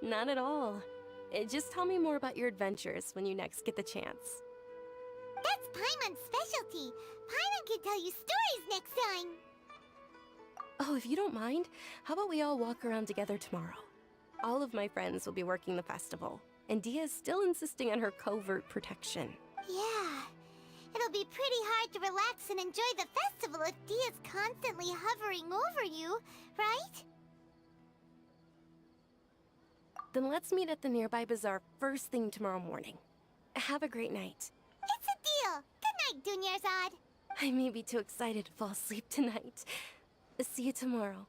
Not at all. Just tell me more about your adventures when you next get the chance. That's Paimon's specialty. Paimon can tell you stories next time. Oh, if you don't mind, how about we all walk around together tomorrow? All of my friends will be working the festival, and Dia's still insisting on her covert protection. Yeah. It'll be pretty hard to relax and enjoy the festival if Dia's constantly hovering over you, right? Then let's meet at the nearby bazaar first thing tomorrow morning. Have a great night. It's a deal. Good night, Dunyarzad. I may be too excited to fall asleep tonight. See you tomorrow.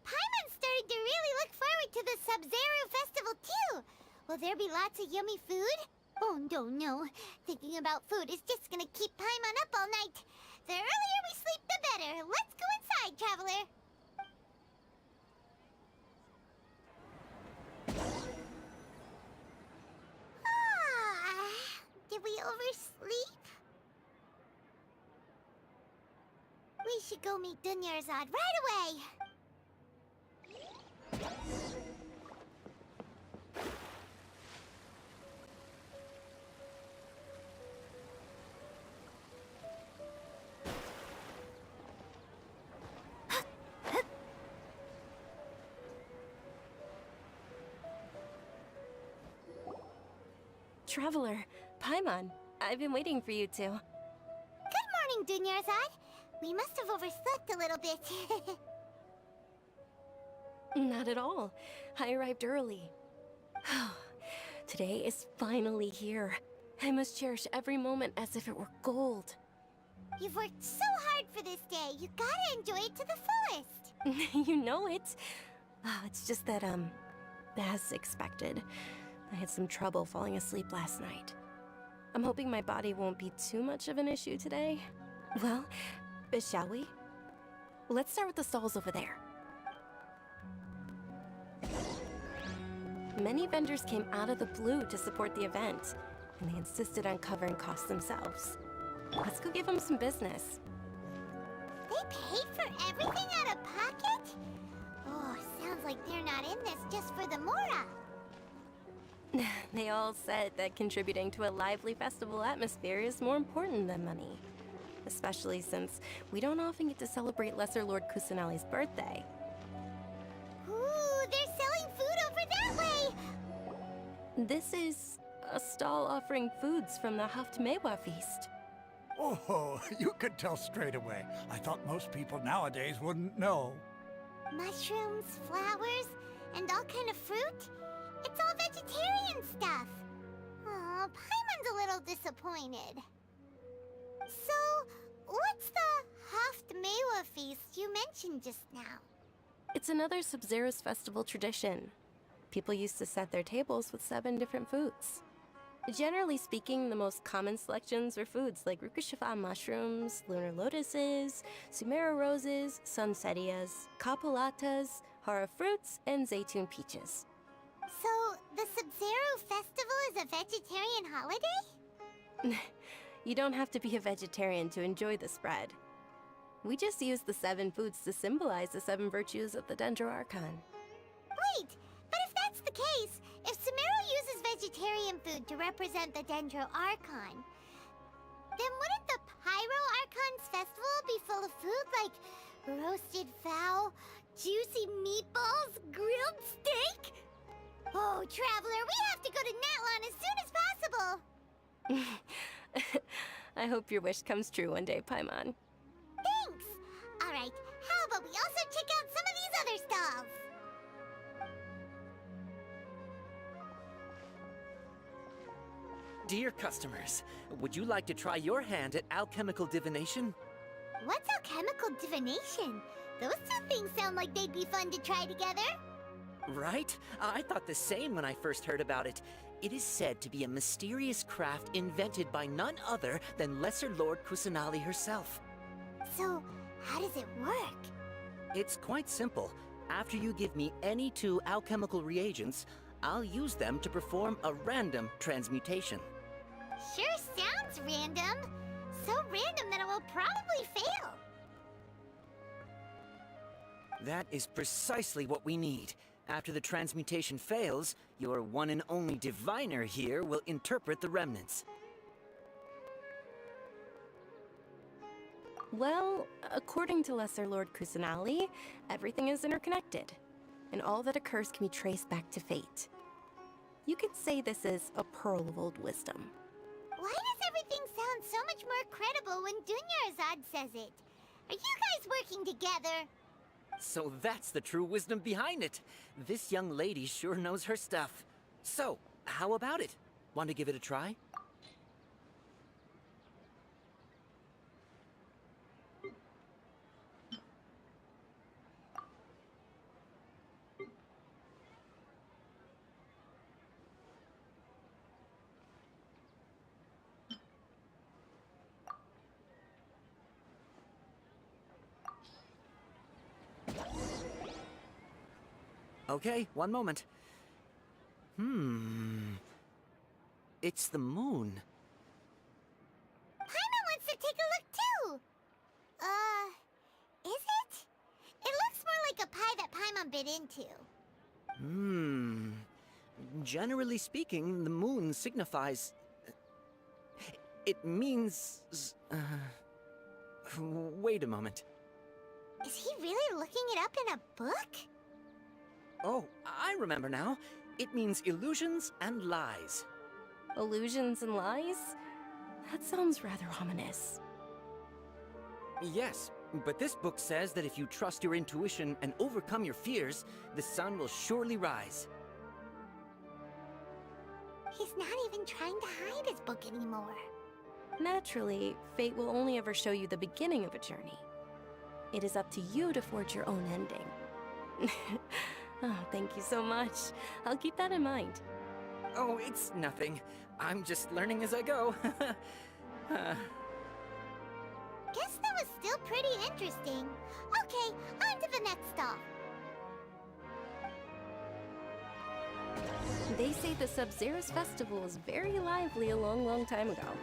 Paimon's starting to really look forward to the Sub-Zero festival too. Will there be lots of yummy food? Oh, no. Thinking about food is just gonna keep Paimon up all night. The earlier we sleep, the better. Let's go inside, traveler. Did we oversleep? We should go meet Dunyarzad right away. Traveler, Paimon, I've been waiting for you two. Good morning, Dunyarzad. We must have overslept a little bit. Not at all. I arrived early. Today is finally here. I must cherish every moment as if it were gold. You've worked so hard for this day. You gotta enjoy it to the fullest. You know it. It's just that, as expected, I had some trouble falling asleep last night. I'm hoping my body won't be too much of an issue today. Well, shall we? Let's start with the stalls over there. Many vendors came out of the blue to support the event, and they insisted on covering costs themselves. Let's go give them some business. They paid for everything out of pocket? Oh, sounds like they're not in this just for the Mora. They all said that contributing to a lively festival atmosphere is more important than money. Especially since we don't often get to celebrate Lesser Lord Kusanali's birthday. Ooh, they're selling food over that way! This is a stall offering foods from the Haftmewa feast. Oh, you could tell straight away. I thought most people nowadays wouldn't know. Mushrooms, flowers, and all kind of fruit? It's all vegetarian stuff. Oh, Paimon's a little disappointed. So, what's the Haftmewa feast you mentioned just now? It's another Sub-Zero's festival tradition. People used to set their tables with 7 different foods. Generally speaking, the most common selections were foods like Rukushifa mushrooms, lunar lotuses, Sumera roses, sunsettias, capulatas, hara fruits, and zaytun peaches. So, the Sub-Zero festival is a vegetarian holiday? You don't have to be a vegetarian to enjoy the spread. We just use the 7 foods to symbolize the 7 virtues of the Dendro Archon. Wait, but if that's the case, if Sumero uses vegetarian food to represent the Dendro Archon, then wouldn't the Pyro Archon's festival be full of food like roasted fowl, juicy meatballs, grilled steak? Oh, Traveler, we have to go to Natlan as soon as possible! I hope your wish comes true one day, Paimon. Thanks! Alright, how about we also check out some of these other stalls? Dear customers, would you like to try your hand at alchemical divination? What's alchemical divination? Those two things sound like they'd be fun to try together. Right? I thought the same when I first heard about it. It is said to be a mysterious craft invented by none other than Lesser Lord Kusanali herself. So, how does it work? It's quite simple. After you give me any 2 alchemical reagents, I'll use them to perform a random transmutation. Sure sounds random. So random that it will probably fail. That is precisely what we need. After the transmutation fails, your one and only diviner here will interpret the remnants. Well, according to Lesser Lord Kusanali, everything is interconnected, and all that occurs can be traced back to fate. You could say this is a pearl of old wisdom. Why does everything sound so much more credible when Dunyarzad says it? Are you guys working together? So that's the true wisdom behind it. This young lady sure knows her stuff. So, how about it? Want to give it a try? Okay, one moment. It's the moon. Paimon wants to take a look too! Is it? It looks more like a pie that Paimon bit into. Generally speaking, the moon signifies... It means... Wait a moment. Is he really looking it up in a book? Oh, I remember now. It means illusions and lies. Illusions and lies? That sounds rather ominous. Yes, but this book says that if you trust your intuition and overcome your fears, the sun will surely rise. He's not even trying to hide his book anymore. Naturally, fate will only ever show you the beginning of a journey. It is up to you to forge your own ending. Oh, thank you so much. I'll keep that in mind. Oh, it's nothing. I'm just learning as I go. Guess that was still pretty interesting. Okay, on to the next stop. They say the Sub-Zerus festival was very lively a long, long time ago.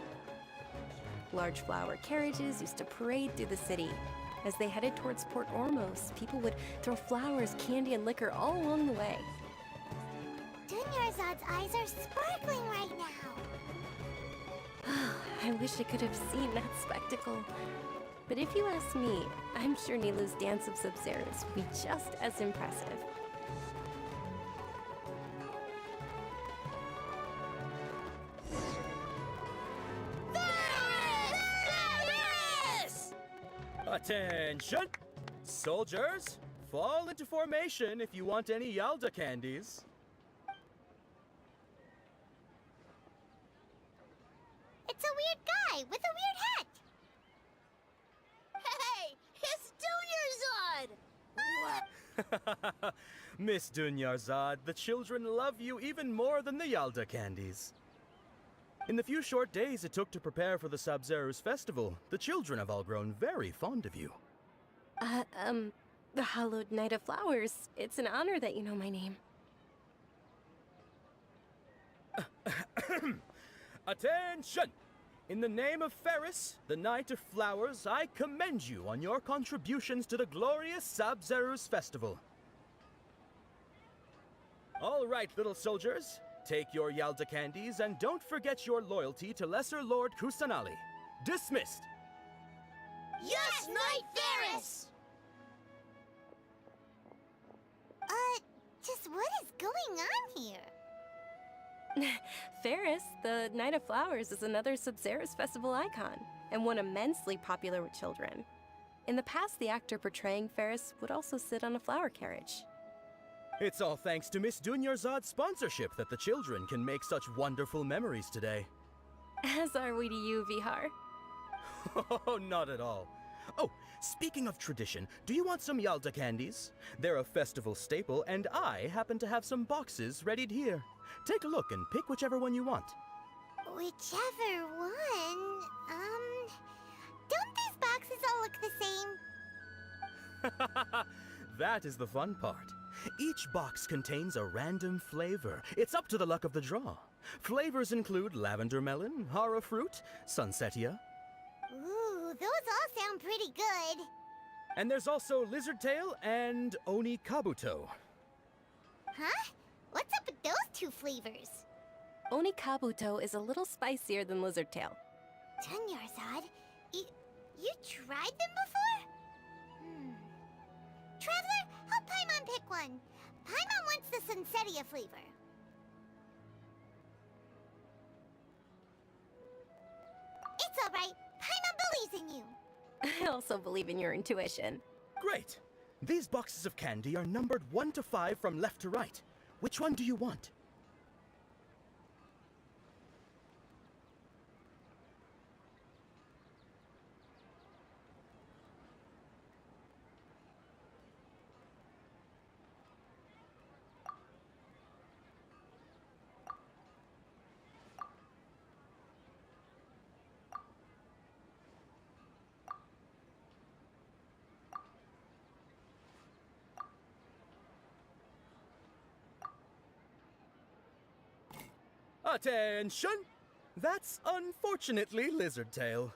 Large flower carriages used to parade through the city. As they headed towards Port Ormos, people would throw flowers, candy, and liquor all along the way. Dunyarzad's eyes are sparkling right now. I wish I could have seen that spectacle. But if you ask me, I'm sure Nilu's dance of Sub-Zerus would be just as impressive. Attention! Soldiers, fall into formation if you want any Yalda candies. It's a weird guy with a weird hat. Hey, it's Dunyarzad! What? Miss Dunyarzad, the children love you even more than the Yalda candies. In the few short days it took to prepare for the Sub-Zerus festival, the children have all grown very fond of you. The Hallowed Knight of Flowers. It's an honor that you know my name. Attention! In the name of Ferris, the Knight of Flowers, I commend you on your contributions to the glorious Sub-Zerus festival. All right, little soldiers. Take your Yalda candies and don't forget your loyalty to Lesser Lord Kusanali. Dismissed! Yes, Knight Ferris! Just what is going on here? Ferris, the Knight of Flowers, is another Sub-Zerus festival icon, and one immensely popular with children. In the past, the actor portraying Ferris would also sit on a flower carriage. It's all thanks to Miss Dunyarzad's sponsorship that the children can make such wonderful memories today. As are we to you, Vihar. Oh, not at all. Oh, speaking of tradition, do you want some Yalda candies? They're a festival staple, and I happen to have some boxes readied here. Take a look and pick whichever one you want. Whichever one, don't these boxes all look the same? That is the fun part. Each box contains a random flavor. It's up to the luck of the draw. Flavors include lavender melon, hara fruit, sunsetia. Ooh, those all sound pretty good. And there's also Lizard Tail and Oni Kabuto. Huh? What's up with those two flavors? Oni Kabuto is a little spicier than Lizard Tail. Dunyarzad, you tried them before? Traveler, help Paimon pick one. Paimon wants the Sunsetia flavor. It's alright. Paimon believes in you. I also believe in your intuition. Great! These boxes of candy are numbered 1 to 5 from left to right. Which one do you want? Attention! That's unfortunately Lizard Tail.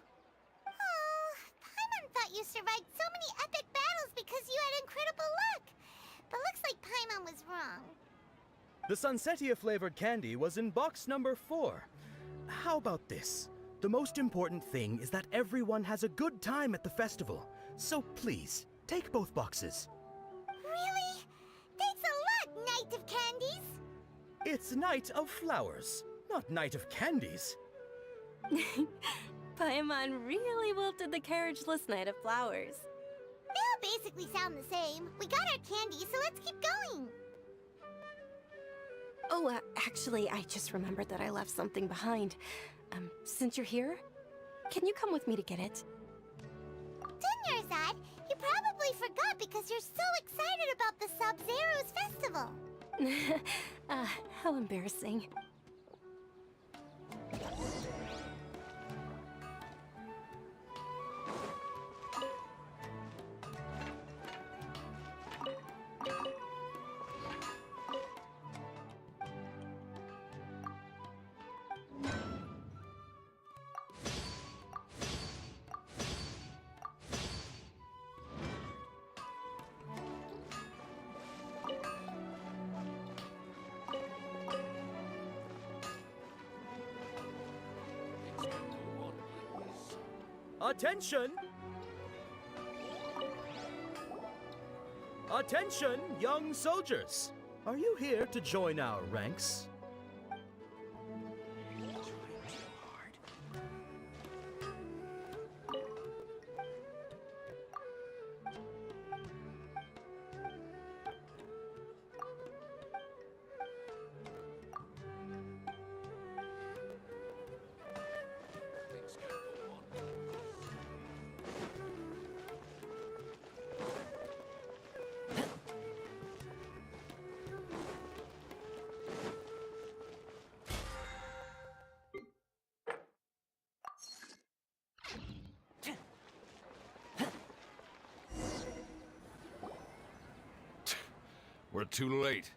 Oh, Paimon thought you survived so many epic battles because you had incredible luck. But looks like Paimon was wrong. The Sunsetia flavored candy was in box number 4. How about this? The most important thing is that everyone has a good time at the festival. So please, take both boxes. Really? Thanks a lot, Knight of Candies. It's Night of Flowers, not Night of Candies. Paimon really wilted the carriageless Knight of Flowers. They all basically sound the same. We got our candy, so let's keep going. Oh, actually, I just remembered that I left something behind. Since you're here, can you come with me to get it? Dunyarzad, you probably forgot because you're so excited about the Sub-Zero's festival. How embarrassing. Attention! Attention, young soldiers! Are you here to join our ranks? We're too late.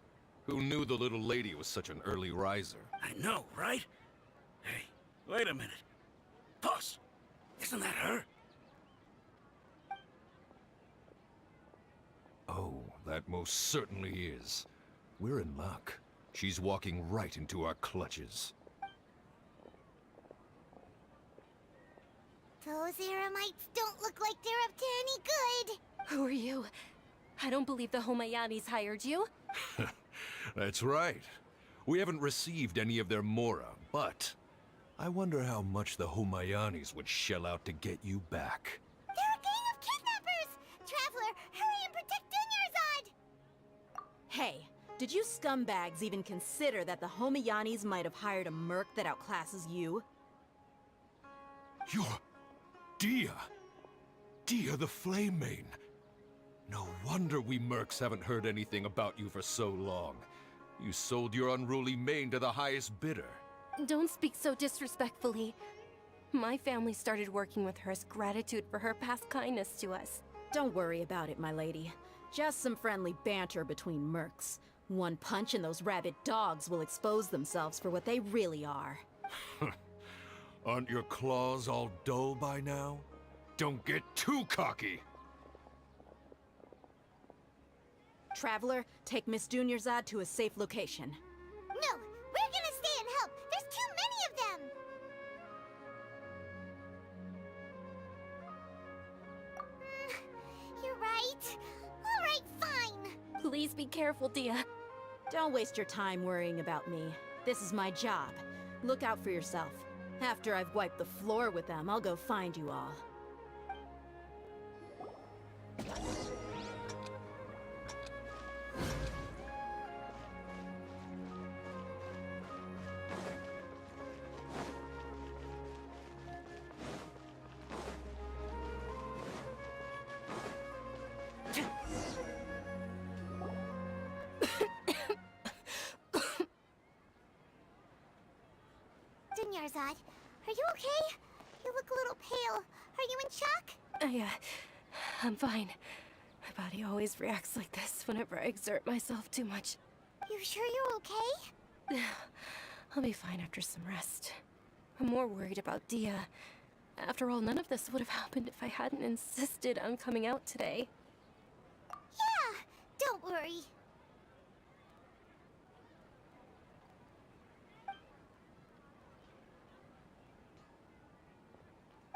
Who knew the little lady was such an early riser? I know, right? Hey, wait a minute. Boss, isn't that her? Oh, that most certainly is. We're in luck. She's walking right into our clutches. Those Eremites don't look like they're up to any good. Who are you? I don't believe the Homayanis hired you. That's right. We haven't received any of their mora, but I wonder how much the Homayanis would shell out to get you back. They're a gang of kidnappers! Traveler, hurry and protect Dunyarzad! Hey, did you scumbags even consider that the Homayanis might have hired a merc that outclasses you? You're... Dia! Dia the Flame Mane! No wonder we mercs haven't heard anything about you for so long. You sold your unruly mane to the highest bidder. Don't speak so disrespectfully. My family started working with her as gratitude for her past kindness to us. Don't worry about it, my lady. Just some friendly banter between mercs. One punch and those rabid dogs will expose themselves for what they really are. Aren't your claws all dull by now? Don't get too cocky! Traveler, take Miss Dunyarzad to a safe location. No, we're gonna stay and help. There's too many of them. You're right. All right, fine. Please be careful, Dia. Don't waste your time worrying about me. This is my job. Look out for yourself. After I've wiped the floor with them, I'll go find you all. Dunyarzad, are you okay? You look a little pale. Are you in shock? I'm fine. My body always reacts like this whenever I exert myself too much. You sure you're okay? I'll be fine after some rest. I'm more worried about Dia. After all, none of this would have happened if I hadn't insisted on coming out today. Yeah, don't worry.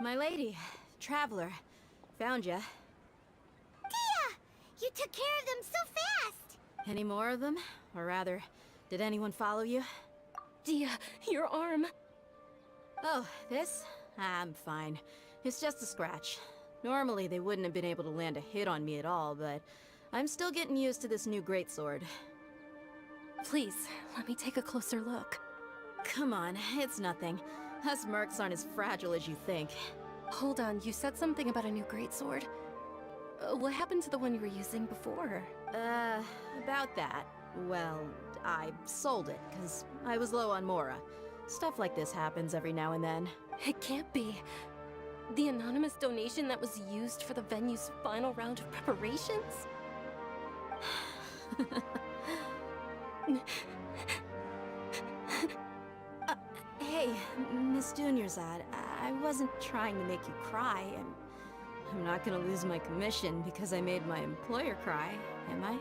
My lady, Traveler, found ya. Dia! You took care of them so fast! Any more of them? Or rather, did anyone follow you? Dia, your arm! Oh, this? I'm fine. It's just a scratch. Normally, they wouldn't have been able to land a hit on me at all, but I'm still getting used to this new greatsword. Please, let me take a closer look. Come on, it's nothing. Us mercs aren't as fragile as you think. Hold on, you said something about a new greatsword. What happened to the one you were using before? About that. Well, I sold it, because I was low on Mora. Stuff like this happens every now and then. It can't be. The anonymous donation that was used for the venue's final round of preparations? Hey, Miss Dunyarzad, I wasn't trying to make you cry, and I'm not gonna lose my commission because I made my employer cry, am I?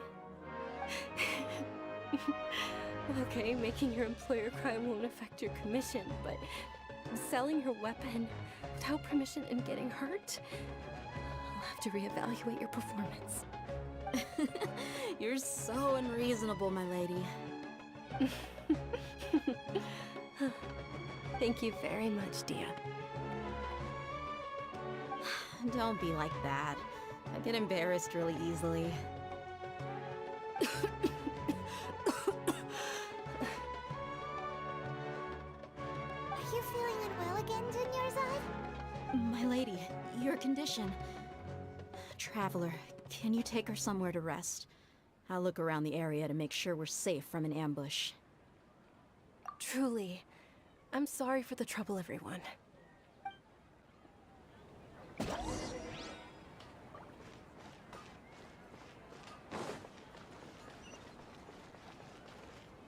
Okay, making your employer cry won't affect your commission, but selling your weapon without permission and getting hurt? I'll have to reevaluate your performance. You're so unreasonable, my lady. Thank you very much, Dia. Don't be like that. I get embarrassed really easily. Are you feeling unwell again, Dunyarzad? My lady, your condition. Traveler, can you take her somewhere to rest? I'll look around the area to make sure we're safe from an ambush. Truly, I'm sorry for the trouble, everyone.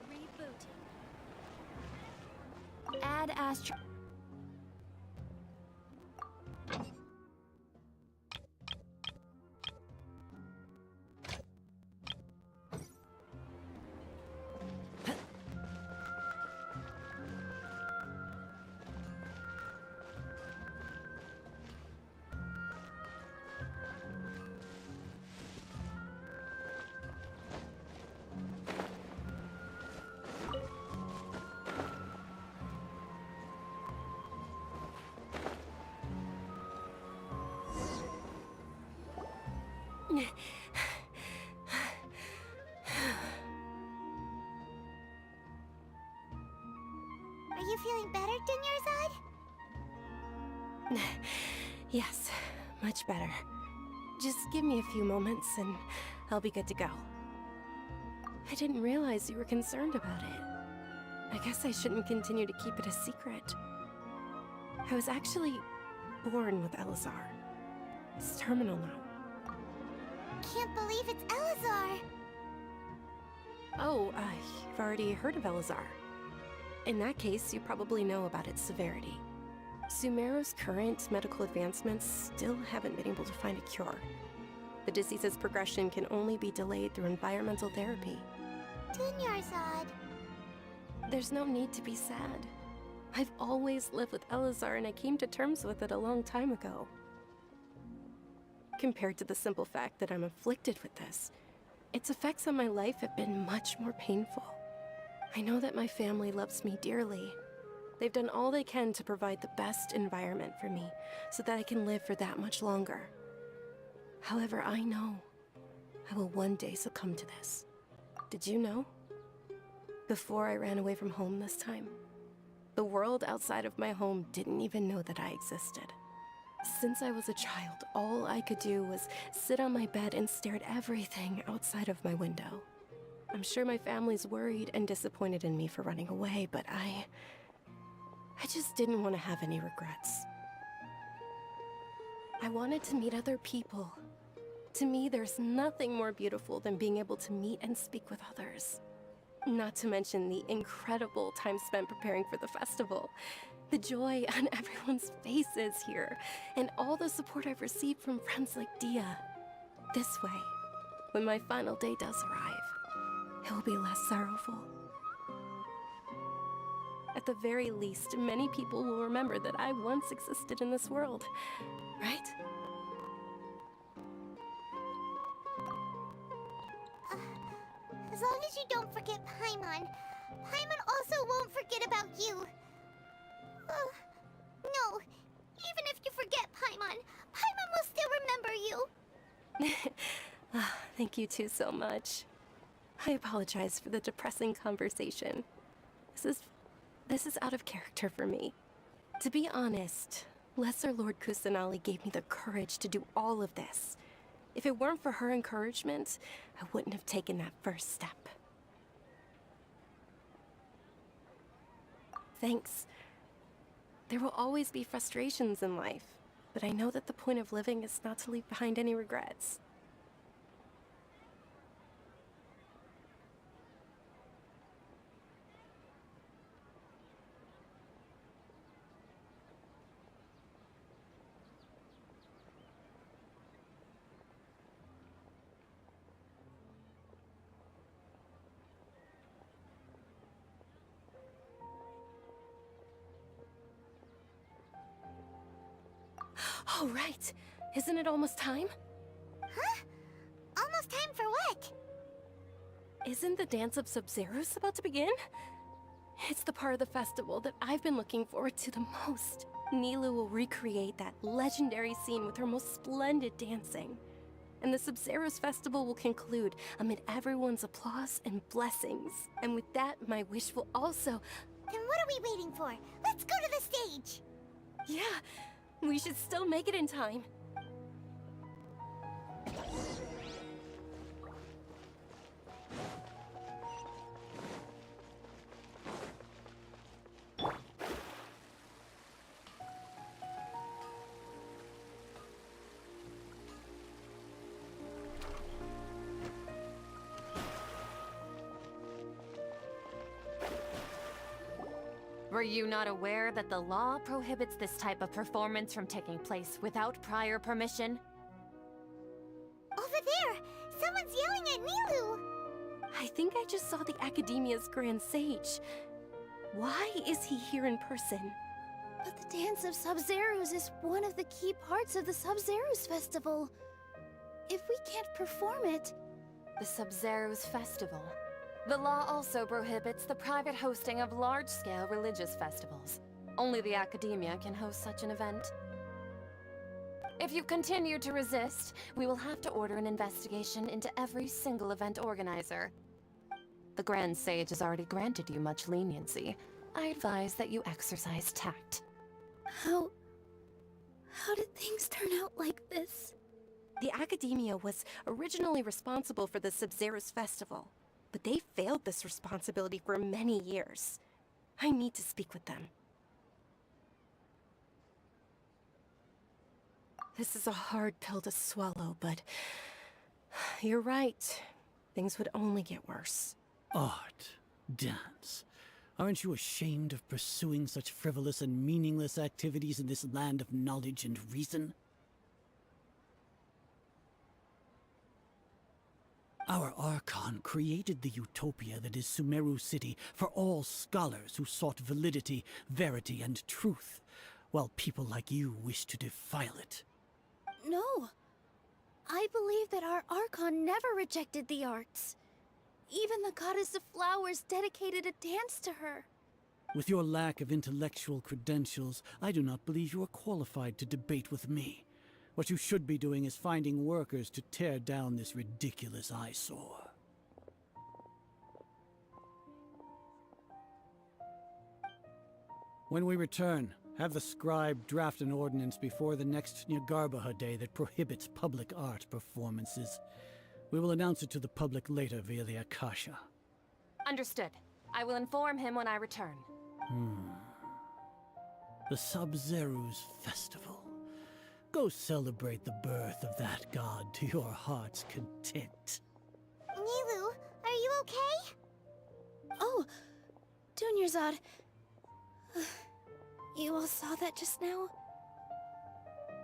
Rebooting. Add Astro. Are you feeling better, Dunyarzad? Yes, much better. Just give me a few moments and I'll be good to go. I didn't realize you were concerned about it. I guess I shouldn't continue to keep it a secret. I was actually born with Elazar. It's terminal now. Can't believe it's Elazar! Oh, you've already heard of Elazar. In that case, you probably know about its severity. Sumeru's current medical advancements still haven't been able to find a cure. The disease's progression can only be delayed through environmental therapy. Dunyarzad. There's no need to be sad. I've always lived with Elazar and I came to terms with it a long time ago. Compared to the simple fact that I'm afflicted with this, its effects on my life have been much more painful. I know that my family loves me dearly. They've done all they can to provide the best environment for me so that I can live for that much longer. However, I know I will one day succumb to this. Did you know? Before I ran away from home this time, the world outside of my home didn't even know that I existed. Since I was a child, all I could do was sit on my bed and stare at everything outside of my window. I'm sure my family's worried and disappointed in me for running away, but I just didn't want to have any regrets. I wanted to meet other people. To me, there's nothing more beautiful than being able to meet and speak with others. Not to mention the incredible time spent preparing for the festival. The joy on everyone's faces here, and all the support I've received from friends like Dia. This way, when my final day does arrive, it will be less sorrowful. At the very least, many people will remember that I once existed in this world, right? As long as you don't forget Paimon, Paimon also won't forget about you. No, even if you forget Paimon, Paimon will still remember you. Thank you two so much. I apologize for the depressing conversation. This is out of character for me. To be honest, Lesser Lord Kusanali gave me the courage to do all of this. If it weren't for her encouragement, I wouldn't have taken that first step. Thanks. There will always be frustrations in life, but I know that the point of living is not to leave behind any regrets. Oh, right. Isn't it almost time? Huh? Almost time for what? Isn't the Dance of Sub-Zeros about to begin? It's the part of the festival that I've been looking forward to the most. Nilu will recreate that legendary scene with her most splendid dancing. And the Sub-Zeros festival will conclude amid everyone's applause and blessings. And with that, my wish will also... Then what are we waiting for? Let's go to the stage! Yeah, we should still make it in time. Were you not aware that the law prohibits this type of performance from taking place without prior permission? Over there! Someone's yelling at Nilu! I think I just saw the Academia's Grand Sage. Why is he here in person? But the Dance of Sub-Zeros is one of the key parts of the Sub-Zeros Festival. If we can't perform it... The Sub-Zeros Festival. The law also prohibits the private hosting of large-scale religious festivals. Only the Academia can host such an event. If you continue to resist, we will have to order an investigation into every single event organizer. The Grand Sage has already granted you much leniency. I advise that you exercise tact. How did things turn out like this? The Academia was originally responsible for the Sub-Zeros Festival, but they failed this responsibility for many years. I need to speak with them. This is a hard pill to swallow, but you're right. Things would only get worse. Art, dance. Aren't you ashamed of pursuing such frivolous and meaningless activities in this land of knowledge and reason? Our Archon created the utopia that is Sumeru City for all scholars who sought validity, verity, and truth, while people like you wish to defile it. No. I believe that our Archon never rejected the arts. Even the goddess of flowers dedicated a dance to her. With your lack of intellectual credentials, I do not believe you are qualified to debate with me. What you should be doing is finding workers to tear down this ridiculous eyesore. When we return, have the scribe draft an ordinance before the next Nyargarbaha Day that prohibits public art performances. We will announce it to the public later via the Akasha. Understood. I will inform him when I return. The Sub-Zeru's Festival. Go celebrate the birth of that god to your heart's content. Nilu, are you okay? Oh, Dunyarzad. You all saw that just now?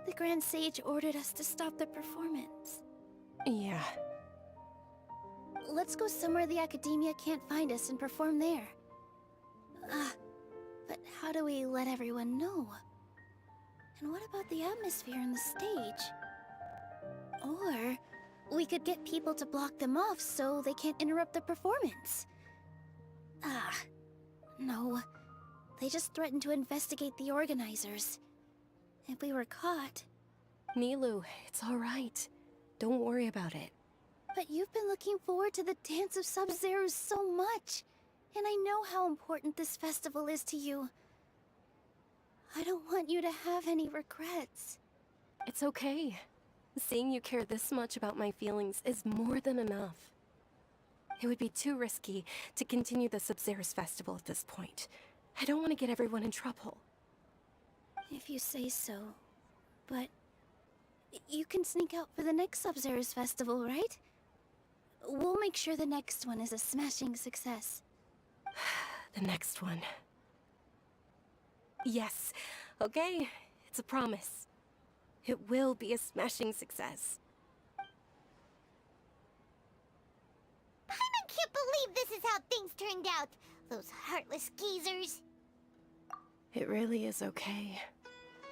The Grand Sage ordered us to stop the performance. Yeah. Let's go somewhere the Academia can't find us and perform there. But how do we let everyone know? And what about the atmosphere and the stage? Or we could get people to block them off so they can't interrupt the performance. No. They just threatened to investigate the organizers. If we were caught... Nilu, it's all right. Don't worry about it. But you've been looking forward to the Dance of Sub-Zero so much. And I know how important this festival is to you. I don't want you to have any regrets. It's okay. Seeing you care this much about my feelings is more than enough. It would be too risky to continue the Sub-Zero's festival at this point. I don't want to get everyone in trouble. If you say so. But... you can sneak out for the next Sub-Zero's festival, right? We'll make sure the next one is a smashing success. The next one. Yes. Okay. It's a promise. It will be a smashing success. Paimon can't believe this is how things turned out. Those heartless geezers. It really is okay.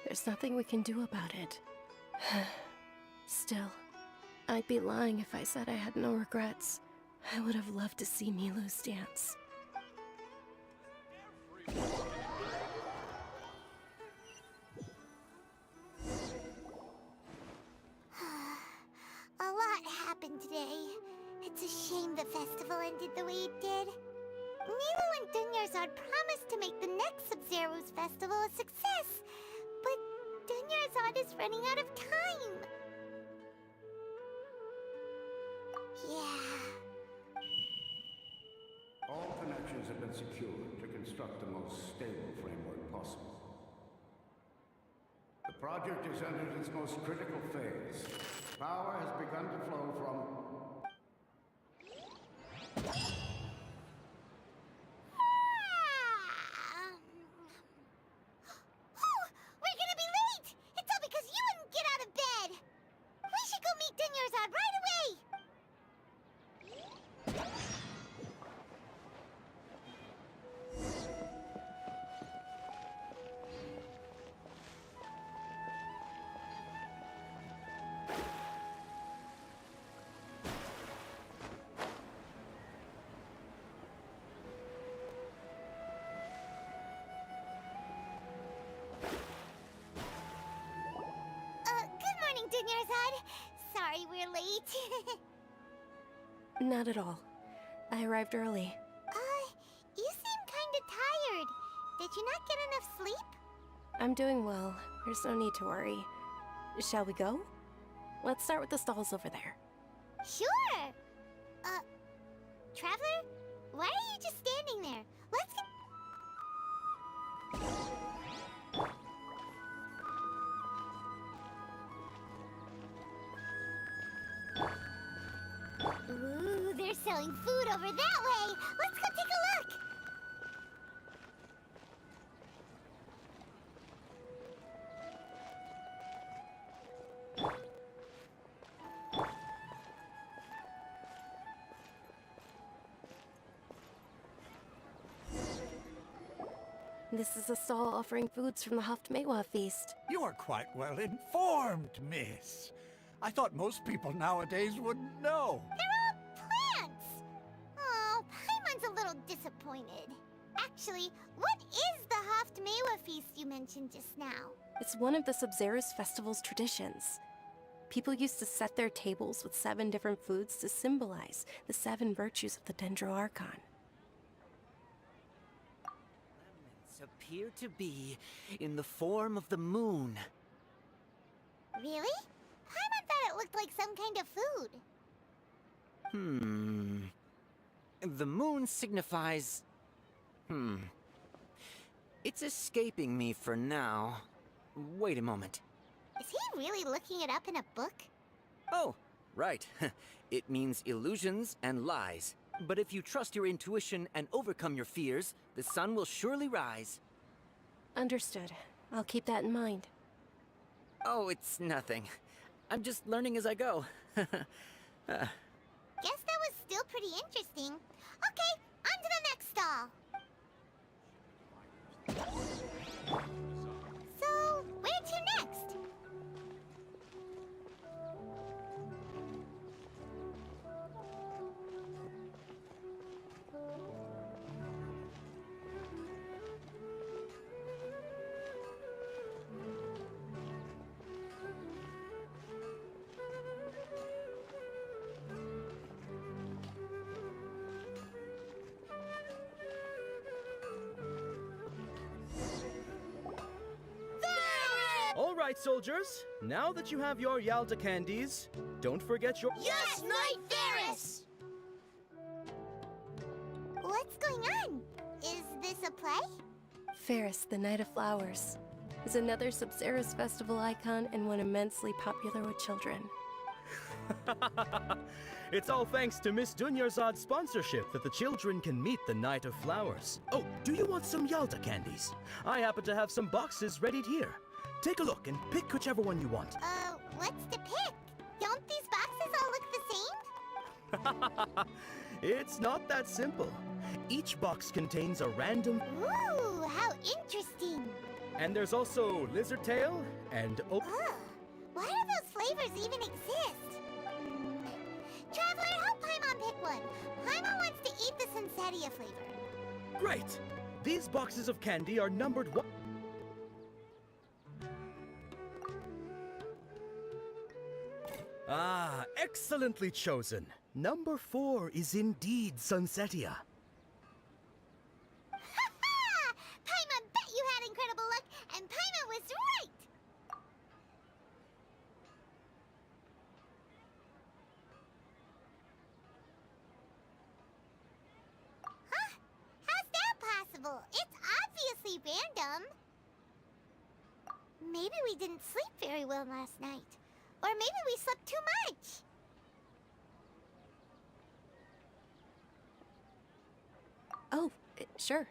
There's nothing we can do about it. Still, I'd be lying if I said I had no regrets. I would have loved to see Nilu's dance. A lot happened today. It's a shame the festival ended the way it did. Nilu and Dunyarzad promised to make the next Sub-Zero's festival a success, but Dunyarzad is running out of time. Yeah. All connections have been secured to construct the most stable framework possible. The project is entered its most critical phase. Power has begun to flow from... We're gonna be late! It's all because you wouldn't get out of bed! We should go meet Dunyarzad right away! Good morning, Dunyarzad. Sorry we're late. Not at all. I arrived early. You seem kinda tired. Did you not get enough sleep? I'm doing well. There's no need to worry. Shall we go? Let's start with the stalls over there. Sure! Traveler? Why are you just standing there? Let's get... Ooh, they're selling food over that way! Let's go take a look! This is a stall offering foods from the Haftmewa feast. You are quite well informed, miss. I thought most people nowadays wouldn't know. They're all plants! Oh, Paimon's a little disappointed. Actually, what is the Haftmewa feast you mentioned just now? It's one of the Sub-Zerus festival's traditions. People used to set their tables with 7 different foods to symbolize the 7 virtues of the Dendroarchon. Elements appear to be in the form of the moon. Really? Paimon thought it looked like some kind of food. The moon signifies... It's escaping me for now. Wait a moment. Is he really looking it up in a book? Oh, right. It means illusions and lies. But if you trust your intuition and overcome your fears, the sun will surely rise. Understood. I'll keep that in mind. Oh, it's nothing. I'm just learning as I go. Guess that was still pretty interesting. Okay, on to the next stall. So, where to next? All right, soldiers. Now that you have your Yalta candies, don't forget your... Yes, Knight Varus! What's going on? Is this a play? Ferris, the Knight of Flowers, is another Sub-Zerus festival icon and one immensely popular with children. It's all thanks to Miss Dunyarzad's sponsorship that the children can meet the Knight of Flowers. Oh, do you want some Yalta candies? I happen to have some boxes ready here. Take a look and pick whichever one you want. What's to pick? Don't these boxes all look the same? It's not that simple. Each box contains a random... Ooh, how interesting! And there's also lizard tail and... Ugh, why do those flavors even exist? Traveler, help Paimon pick one. Paimon wants to eat the Sunsetia flavor. Great! These boxes of candy are numbered 1... Ah, excellently chosen. Number 4 is indeed Sunsetia. Ha-ha! Paimon bet you had incredible luck, and Paimon was right! Huh? How's that possible? It's obviously random. Maybe we didn't sleep very well last night. Or maybe we slept too much. Oh, sure.